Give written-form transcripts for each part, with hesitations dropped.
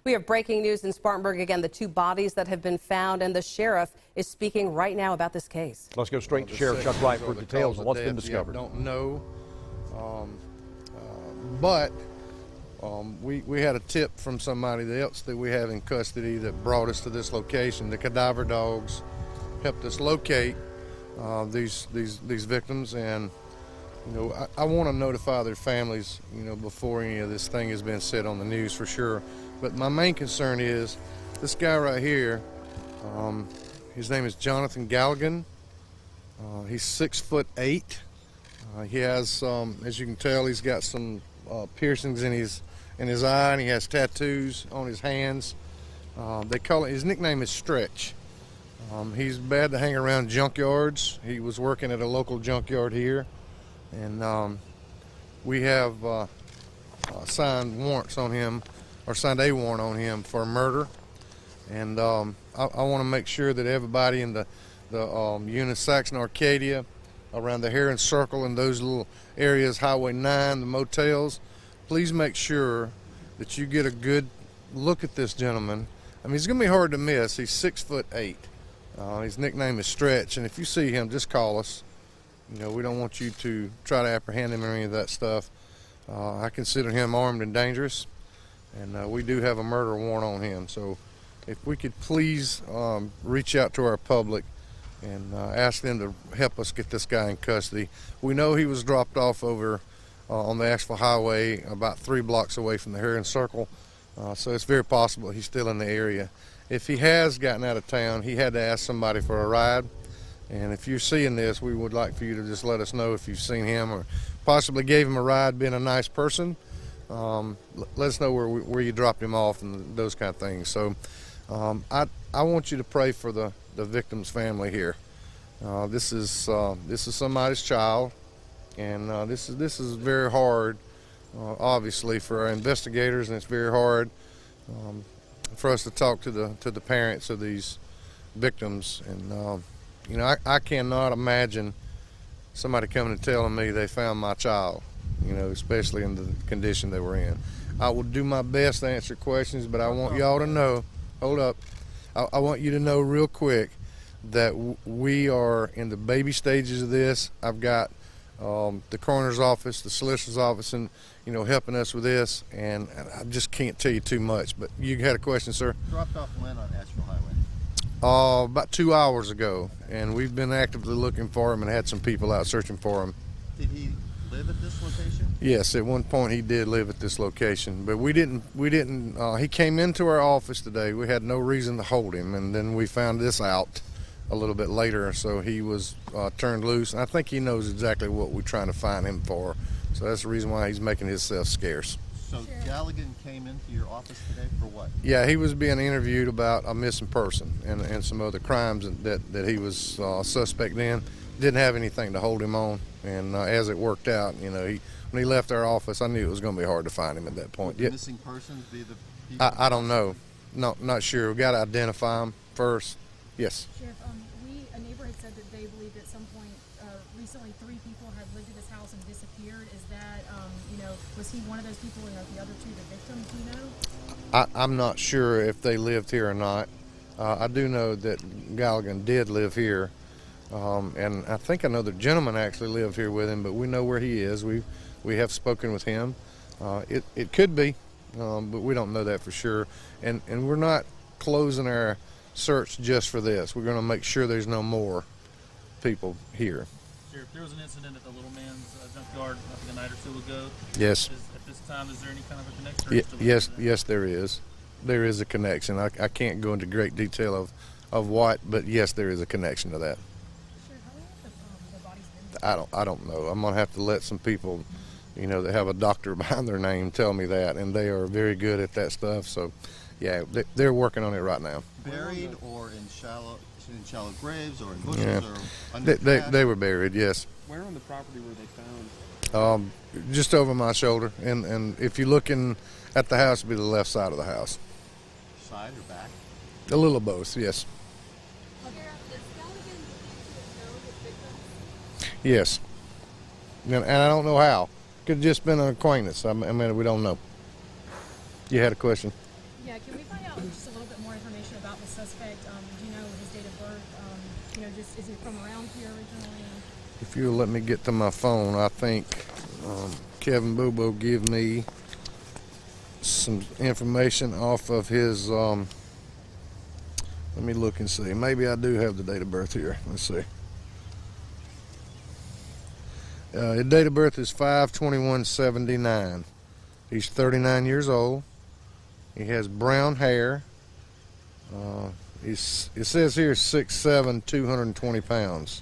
We have breaking news in Spartanburg again, the 2 bodies that have been found, and the sheriff is speaking right now about this case. Let's go straight to Sheriff Chuck Wright for details on what's been discovered. Don't know, but we had a tip from somebody else that we have in custody that brought us to this location. The cadaver dogs helped us locate these victims, and I want to notify their families, before any of this thing has been said on the news for sure. But my main concern is this guy right here. His name is Jonathan Galligan. He's 6'8". He has, as you can tell, he's got some piercings in his eye, and he has tattoos on his hands. They call it, his nickname is Stretch. He's bad to hang around junkyards. He was working at a local junkyard here, and we have signed warrants on him, or signed a warrant on him for murder. And I want to make sure that everybody in the Unisaxon Arcadia, around the Heron Circle and those little areas, Highway 9, the motels, please make sure that you get a good look at this gentleman. I mean, he's going to be hard to miss. He's 6'8". His nickname is Stretch, and if you see him, just call us. We don't want you to try to apprehend him or any of that stuff. I consider him armed and dangerous, and we do have a murder warrant on him. So if we could please reach out to our public and ask them to help us get this guy in custody. We know he was dropped off over on the Asheville Highway about 3 blocks away from the Heron Circle, so it's very possible he's still in the area. If he has gotten out of town, he had to ask somebody for a ride. And if you're seeing this, we would like for you to just let us know if you've seen him or possibly gave him a ride, being a nice person. Let us know where you dropped him off and those kind of things. So I want you to pray for the victim's family here. This is somebody's child, and this is very hard, obviously, for our investigators, and it's very hard for us to talk to the parents of these victims. And I cannot imagine somebody coming and telling me they found my child, especially in the condition they were in. I will do my best to answer questions, but I want y'all to know, hold up, I want you to know real quick that we are in the baby stages of this. I've got the coroner's office, the solicitor's office, and helping us with this, and I just can't tell you too much. But you had a question, sir? Dropped off when on Asheville Highway? About 2 hours ago, and we've been actively looking for him and had some people out searching for him. Did he live at this location? Yes, at one point he did live at this location, but we didn't. He came into our office today. We had no reason to hold him, and then we found this out a little bit later, so he was turned loose. And I think he knows exactly what we're trying to find him for, so that's the reason why he's making himself scarce. So Galligan came into your office today for what? Yeah, he was being interviewed about a missing person and some other crimes that he was suspect in. Didn't have anything to hold him on, and as it worked out, when he left our office, I knew it was going to be hard to find him at that point. Would the missing persons be the people? I don't know. No, not sure. We got to identify them first. Yes. Sheriff, a neighbor had said that they believed at some point recently 3 people had lived in this house and disappeared. Is that, was he one of those people, and the other 2 the victims, do you know? I'm not sure if they lived here or not. I do know that Galligan did live here, and I think another gentleman actually lived here with him, but we know where he is. We have spoken with him. It could be, but we don't know that for sure. And we're not closing our search just for this. We're going to make sure there's no more people here. Sheriff, there was an incident at the Little Man's junkyard, I think a night or 2 ago. Yes. At this time, is there any kind of a connection? Yes, there is. There is a connection. I can't go into great detail of what, but yes, there is a connection to that. Sheriff, how long have the bodies been? I don't know. I'm going to have to let some people, that have a doctor behind their name tell me that, and they are very good at that stuff. So, yeah, they're working on it right now. Buried or in shallow graves or in bushes or under they were buried, yes. Where on the property were they found? Just over my shoulder, and if you're looking at the house, it'll be the left side of the house. Side or back? A little of both, yes. Yes. And I don't know how. Could have just been an acquaintance. I mean, we don't know. You had a question? Yeah, can we find out just a little bit more information about the suspect? Do you know his date of birth? You know, just is he from around here originally? If you'll let me get to my phone, I think Kevin Bobo give me some information off of his, let me look and see. Maybe I do have the date of birth here. Let's see. His date of birth is 5/21/79. He's 39 years old. He has brown hair. It says here 6'7", 220 pounds.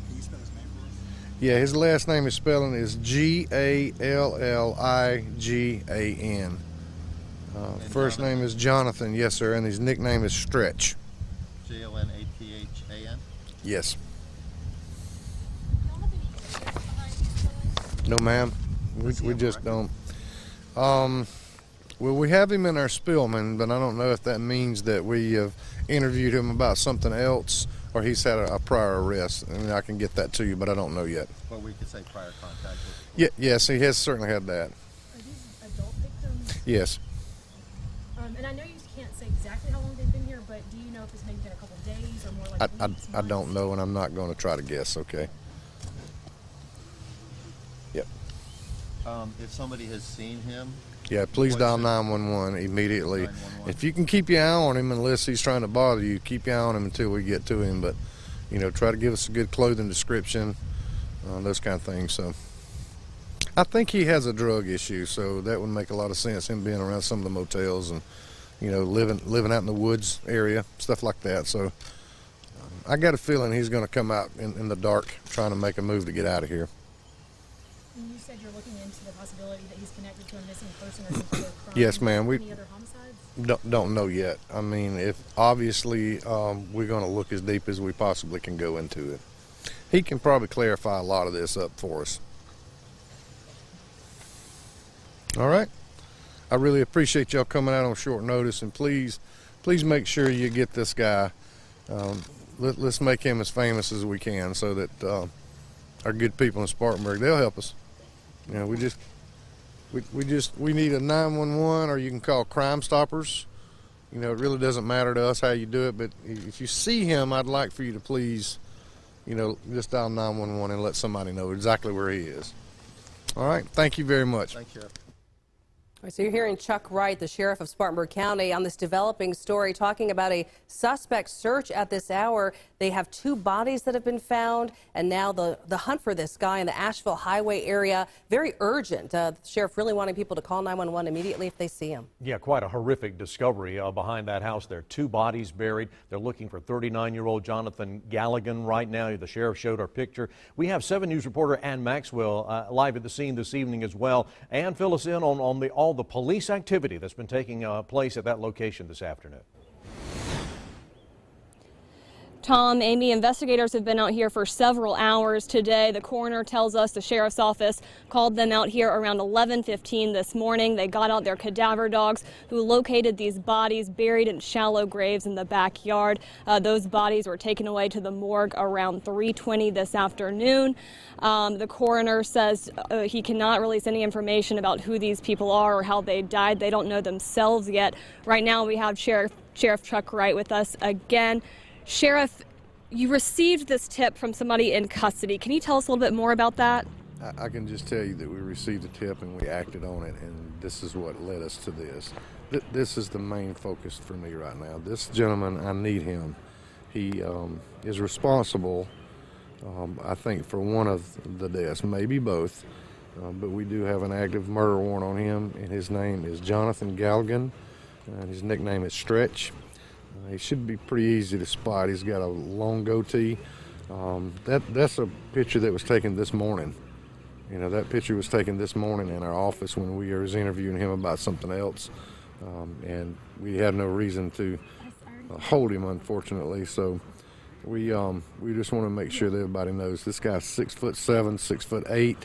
Can you spell his name for us? Yeah, his last name is spelling is Galligan. First name is Jonathan, yes sir, and his nickname is Stretch. Jonathan? Yes. No ma'am, we just don't. Well, we have him in our Spillman, but I don't know if that means that we have interviewed him about something else or he's had a prior arrest. I mean, I can get that to you, but I don't know yet. Well, we could say prior contact with. Yeah, yes, he has certainly had that. Are these adult victims? Yes. And I know you can't say exactly how long they've been here, but do you know if it's maybe been a couple days or more like weeks, I don't know, and I'm not going to try to guess, okay? Yep. If somebody has seen him, Yeah, please dial What's 911 immediately. 911. If you can keep your eye on him, unless he's trying to bother you, keep your eye on him until we get to him. But, you know, try to give us a good clothing description, those kind of things. So, I think he has a drug issue, so that would make a lot of sense, him being around some of the motels and, you know, living out in the woods area, stuff like that. So, I got a feeling he's going to come out in the dark trying to make a move to get out of here. And you said you're looking into the possibility that he's connected to a missing person or some other crime. Yes, ma'am. Any other homicides? Don't know yet. I mean, if obviously we're going to look as deep as we possibly can go into it. He can probably clarify a lot of this up for us. All right. I really appreciate y'all coming out on short notice, and please make sure you get this guy. Let's make him as famous as we can, so that our good people in Spartanburg, they'll help us. You know, we need a 911, or you can call Crime Stoppers. You know, it really doesn't matter to us how you do it, but if you see him, I'd like for you to please, you know, just dial 911 and let somebody know exactly where he is. All right, thank you very much. thanks, Sheriff. All right, so you're hearing Chuck Wright, the sheriff of Spartanburg County, on this developing story, talking about a suspect search at this hour. They have 2 bodies that have been found, and now the hunt for this guy in the Asheville Highway area, very urgent. The sheriff really wanting people to call 911 immediately if they see him. Yeah, quite a horrific discovery behind that house there. 2 bodies buried. They're looking for 39-year-old Jonathan Galligan right now. The sheriff showed our picture. We have 7 News reporter Ann Maxwell live at the scene this evening as well. Ann, fill us in on all the police activity that's been taking place at that location this afternoon. Tom, Amy, investigators have been out here for several hours today. The coroner tells us the sheriff's office called them out here around 11:15 this morning. They got out their cadaver dogs who located these bodies buried in shallow graves in the backyard. Those bodies were taken away to the morgue around 3:20 this afternoon. The coroner says he cannot release any information about who these people are or how they died. They don't know themselves yet. Right now we have Sheriff Chuck Wright with us again. Sheriff, you received this tip from somebody in custody. Can you tell us a little bit more about that? I can just tell you that we received a tip and we acted on it, and this is what led us to this. This is the main focus for me right now. This gentleman, I need him. He is responsible, I think, for one of the deaths, maybe both, but we do have an active murder warrant on him, and his name is Jonathan Galligan, and his nickname is Stretch. He should be pretty easy to spot. He's got a long goatee. That's a picture that was taken this morning. You know, that picture was taken this morning in our office when we was interviewing him about something else, and we had no reason to hold him, unfortunately. So we just want to make sure that everybody knows this guy's 6'7", 6'8",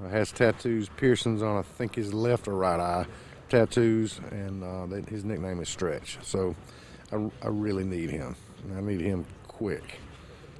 has tattoos, piercings on I think his left or right eye, tattoos, and his nickname is Stretch. So I really need him, and I need him quick.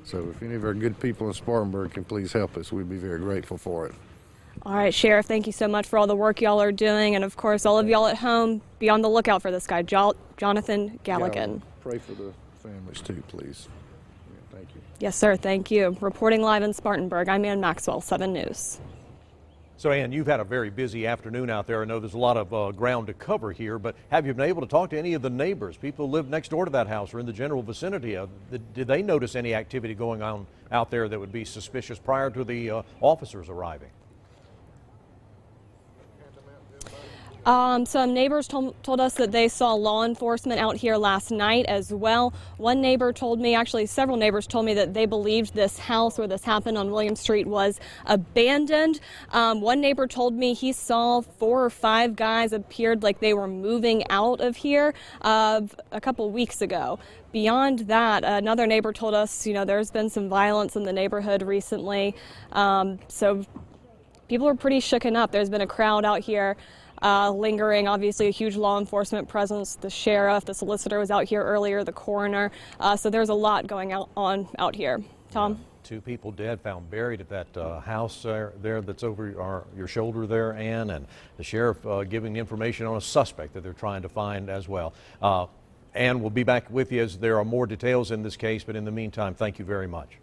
So if any of our good people in Spartanburg can please help us, we'd be very grateful for it. All right, Sheriff, thank you so much for all the work y'all are doing. And of course, all of y'all at home, be on the lookout for this guy, Jonathan Galligan. Pray for the families too, please. Yeah, thank you. Yes, sir, thank you. Reporting live in Spartanburg, I'm Ann Maxwell, 7 News. So, Ann, you've had a very busy afternoon out there. I know there's a lot of ground to cover here, but have you been able to talk to any of the neighbors, people who live next door to that house or in the general vicinity? Did they notice any activity going on out there that would be suspicious prior to the officers arriving? Some neighbors told us that they saw law enforcement out here last night as well. One neighbor told me, actually several neighbors told me, that they believed this house where this happened on William Street was abandoned. One neighbor told me he saw 4 or 5 guys appeared like they were moving out of here a couple weeks ago. Beyond that, another neighbor told us, there's been some violence in the neighborhood recently. So people are pretty shooken up. There's been a crowd out here lingering, obviously a huge law enforcement presence. The sheriff, the solicitor was out here earlier, the coroner. So there's a lot going on out here. Tom? Yeah. 2 people dead, found buried at that house there that's over your shoulder there, Ann, and the sheriff giving information on a suspect that they're trying to find as well. Ann, we'll be back with you as there are more details in this case, but in the meantime, thank you very much.